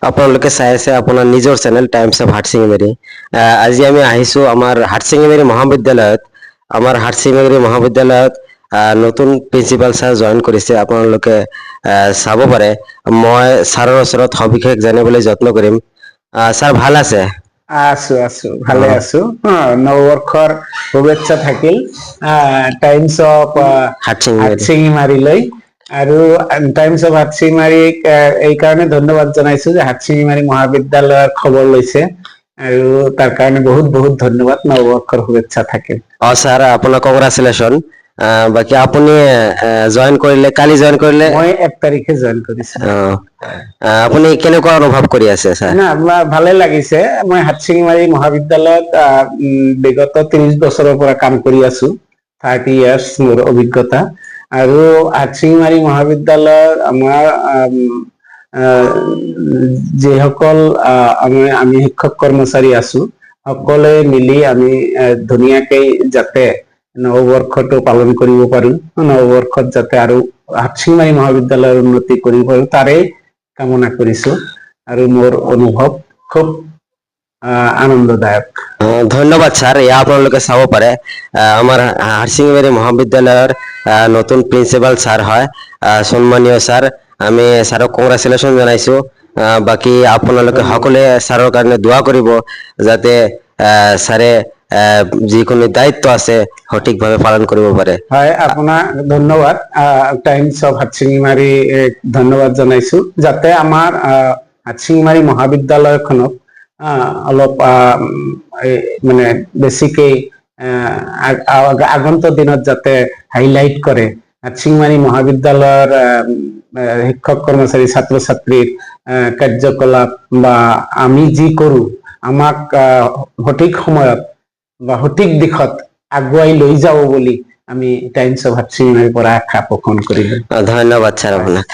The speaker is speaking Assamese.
আপোনালোকে চাই আছে আপোনাৰ নিজৰ চেনেল টাইমছ অফ হাৰচিঙিমাৰী। আজি আমি আহিছো আমাৰ হাৰচিঙিমাৰী মহাবিদ্যালয়ত। আমাৰ হাৰচিঙিমাৰী মহাবিদ্যালয়ত নতুন প্ৰিন্সিপাল ছাৰ জইন কৰিছে। আপোনালোকে চাব পাৰে। মই ছাৰৰ ওচৰত সবিশেষ জানিবলৈ যত্ন কৰিম। ছাৰ ভাল আছে? আছো আছো ভালে আছো। নৱবৰ্ষৰ শুভেচ্ছা থাকিল টাইমছ অফ হাৰচিঙিমাৰী। হাটশিঙিমাৰীলৈ। আৰু টাইমছ অফ হাটশিঙিমাৰীক এই কাৰণে ধন্যবাদ জনাইছো যে হাটশিঙিমাৰী মহাবিদ্যালয়ৰ খবৰ লৈছে, আৰু তাৰ কাৰণে বহুত বহুত ধন্যবাদ। নৱবৰ্ষৰ শুভেচ্ছা থাকিল। ছাৰ আপোনাক কংগ্ৰাচুলেশ্যন। বাকী আপুনি জইন কৰিলে, কালি জইন কৰিলে? মই 1 তাৰিখে জইন কৰিছো। আপুনি কেনেকুৱা অনুভৱ কৰি আছে ছাৰ? না ভালে লাগিছে। মই হাটশিঙিমাৰী মহাবিদ্যালয়ত বিগত 30 বছৰৰ পৰা কাম কৰি আছো। 30 ইয়াৰ্ছ মোৰ অভিজ্ঞতা। আৰু হাটশিঙিমাৰী মহাবিদ্যালয়ৰ আমাৰ যিসকল আমি শিক্ষক কৰ্মচাৰী আছো, সকলোৱে মিলি আমি ধুনীয়াকৈ যাতে নৱবৰ্ষটো পালন কৰিব পাৰো, নৱবৰ্ষত যাতে আৰু হাটশিঙিমাৰী মহাবিদ্যালয়ৰ উন্নতি কৰিব পাৰো, তাৰে কামনা কৰিছো। আৰু মোৰ অনুভৱ খুব আনন্দদায়ক। ধন্যবাদ ছাৰ। এয়া আপোনালোকে চাব পাৰে, আমাৰ হাৰচিঙিমাৰী মহাবিদ্যালয়ৰ নতুন প্ৰিন্সিপাল ছাৰ হয়, সন্মানীয় ছাৰ। আমি ছাৰক কংগ্ৰাচুলেশ্যন জনাইছো। বাকী আপোনালোকে সকলোৱে ছাৰৰ কাৰণে দোৱা কৰিব, যাতে ছাৰে যিকোনো দায়িত্ব আছে সঠিকভাৱে পালন কৰিব পাৰে। হয়, আপোনাক ধন্যবাদ। টাইমছ অফ হাটশিঙিমাৰী ধন্যবাদ জনাইছো, যাতে আমাৰ হাটশিঙিমাৰী মহাবিদ্যালয়খনক অলপ মানে বেছিকে আগন্তুক দিনত যাতে হাইলাইট কৰে। হাটশিঙিমাৰী মহাবিদ্যালয়ৰ শিক্ষক কৰ্মচাৰী ছাত্ৰ ছাত্ৰীৰ কাৰ্যকলাপ বা আমি যি কৰো, আমাক সঠিক সময়ত বা সঠিক দিশত আগুৱাই লৈ যাব বুলি আমি টাইমছ অফ হাটশিঙিমাৰীৰ পৰা আশা পোষণ কৰিলো। ধন্যবাদ ছাৰ আপোনাক।